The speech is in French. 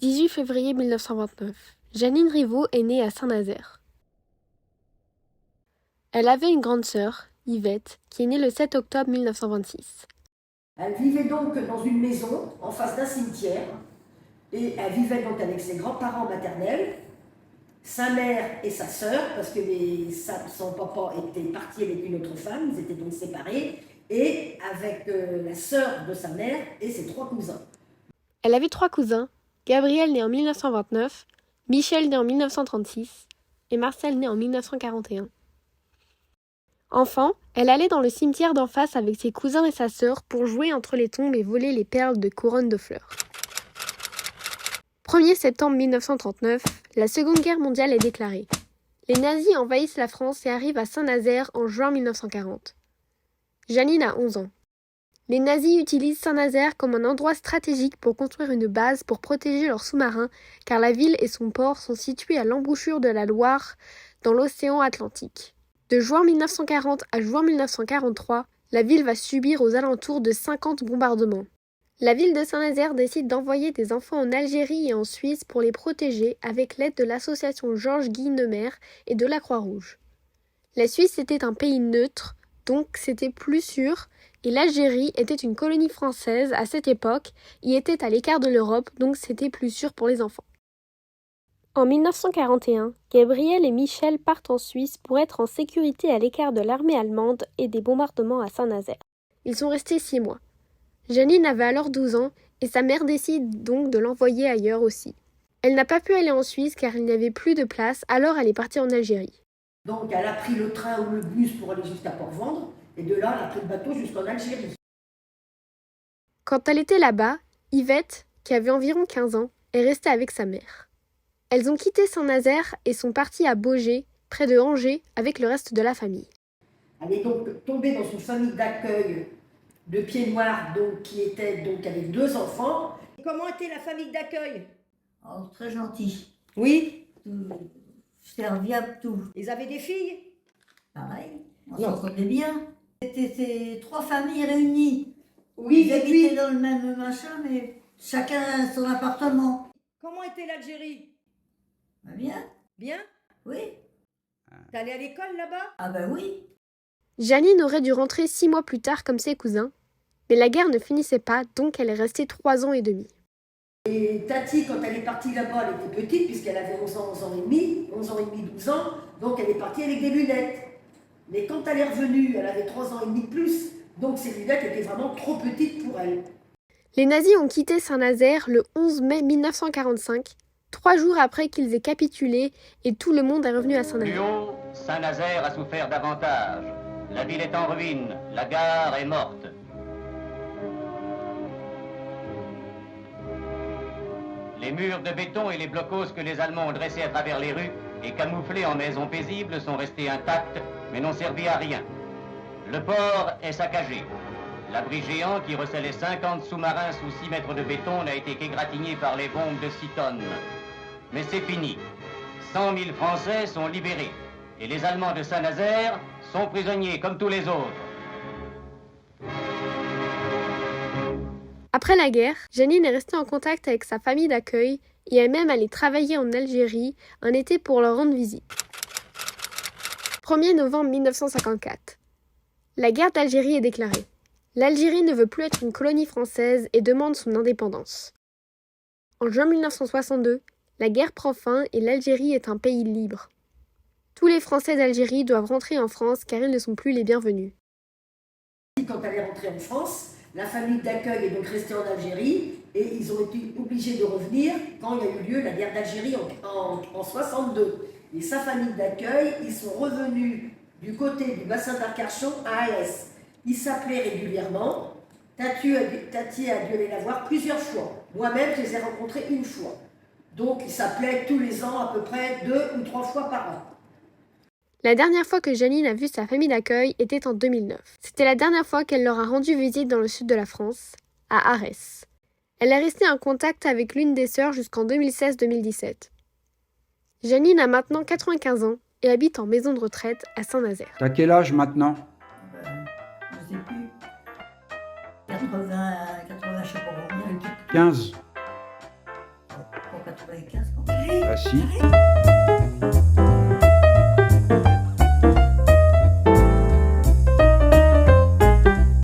18 février 1929. Jeannine Rivaux est née à Saint-Nazaire. Elle avait une grande sœur, Yvette, qui est née le 7 octobre 1926. Elle vivait donc dans une maison en face d'un cimetière et elle vivait donc avec ses grands-parents maternels, sa mère et sa sœur, parce que son papa était parti avec une autre femme, ils étaient donc séparés, et avec la sœur de sa mère et ses 3 cousins. Elle avait 3 cousins, Gabriel né en 1929, Michel né en 1936 et Marcel né en 1941. Enfant, elle allait dans le cimetière d'en face avec ses cousins et sa sœur pour jouer entre les tombes et voler les perles de couronnes de fleurs. 1er septembre 1939, la Seconde Guerre mondiale est déclarée. Les nazis envahissent la France et arrivent à Saint-Nazaire en juin 1940. Jeannine a 11 ans. Les nazis utilisent Saint-Nazaire comme un endroit stratégique pour construire une base pour protéger leurs sous-marins, car la ville et son port sont situés à l'embouchure de la Loire dans l'océan Atlantique. De juin 1940 à juin 1943, la ville va subir aux alentours de 50 bombardements. La ville de Saint-Nazaire décide d'envoyer des enfants en Algérie et en Suisse pour les protéger avec l'aide de l'association Georges-Guy Neumer et de la Croix-Rouge. La Suisse était un pays neutre, donc c'était plus sûr, et l'Algérie était une colonie française à cette époque, y était à l'écart de l'Europe, donc c'était plus sûr pour les enfants. En 1941, Gabriel et Michel partent en Suisse pour être en sécurité à l'écart de l'armée allemande et des bombardements à Saint-Nazaire. Ils sont restés 6 mois. Jeannine avait alors 12 ans et sa mère décide donc de l'envoyer ailleurs aussi. Elle n'a pas pu aller en Suisse car il n'y avait plus de place, alors elle est partie en Algérie. Donc elle a pris le train ou le bus pour aller jusqu'à Port-Vendre, et de là elle a pris le bateau jusqu'en Algérie. Quand elle était là-bas, Yvette, qui avait environ 15 ans, est restée avec sa mère. Elles ont quitté Saint-Nazaire et sont parties à Baugé, près de Angers, avec le reste de la famille. Elle est donc tombée dans une famille d'accueil de pieds noirs, qui était donc avec 2 enfants. Comment était la famille d'accueil? Oh, très gentil. Oui. Serviable, tout. Ils avaient des filles? Pareil, on s'en connaît bien. C'était 3 familles réunies. Oui, Ils habitaient dans le même machin, mais chacun son appartement. Comment était l'Algérie? Bien. Bien? Oui. T'allais à l'école là-bas? Ah ben oui. Jeannine aurait dû rentrer 6 mois plus tard comme ses cousins, mais la guerre ne finissait pas, donc elle est restée 3 ans et demi. Et Tati, quand elle est partie là-bas, elle était petite, puisqu'elle avait 11 ans et demi, 12 ans, donc elle est partie avec des lunettes. Mais quand elle est revenue, elle avait 3 ans et demi de plus, donc ses lunettes étaient vraiment trop petites pour elle. Les nazis ont quitté Saint-Nazaire le 11 mai 1945, 3 jours après qu'ils aient capitulé et tout le monde est revenu à Plus Saint-Nazaire. haut, Saint-Nazaire a souffert davantage. La ville est en ruine, la gare est morte. Les murs de béton et les blocos que les Allemands ont dressés à travers les rues et camouflés en maisons paisibles sont restés intacts, mais n'ont servi à rien. Le port est saccagé. L'abri géant qui recelait 50 sous-marins sous 6 mètres de béton n'a été qu'égratigné par les bombes de 6 tonnes. Mais c'est fini. 100 000 Français sont libérés. Et les Allemands de Saint-Nazaire sont prisonniers comme tous les autres. Après la guerre, Jeannine est restée en contact avec sa famille d'accueil et est même allée travailler en Algérie un été pour leur rendre visite. 1er novembre 1954. La guerre d'Algérie est déclarée. L'Algérie ne veut plus être une colonie française et demande son indépendance. En juin 1962, la guerre prend fin et l'Algérie est un pays libre. Tous les Français d'Algérie doivent rentrer en France car ils ne sont plus les bienvenus. Quand elle est rentrée en France, la famille d'accueil est donc restée en Algérie et ils ont été obligés de revenir quand il y a eu lieu la guerre d'Algérie en 62. Et sa famille d'accueil, ils sont revenus du côté du bassin d'Arcachon à Alès. Ils s'appelaient régulièrement. Tati a dû aller la voir plusieurs fois. Moi-même, je les ai rencontrés une fois. Donc, ils s'appelaient tous les ans à peu près 2 ou 3 fois par an. La dernière fois que Jeannine a vu sa famille d'accueil était en 2009. C'était la dernière fois qu'elle leur a rendu visite dans le sud de la France, à Arès. Elle est restée en contact avec l'une des sœurs jusqu'en 2016-2017. Jeannine a maintenant 95 ans et habite en maison de retraite à Saint-Nazaire. T'as quel âge maintenant? Je sais plus. 80, je sais pas combien. 15. Pour 95 quand Ah si.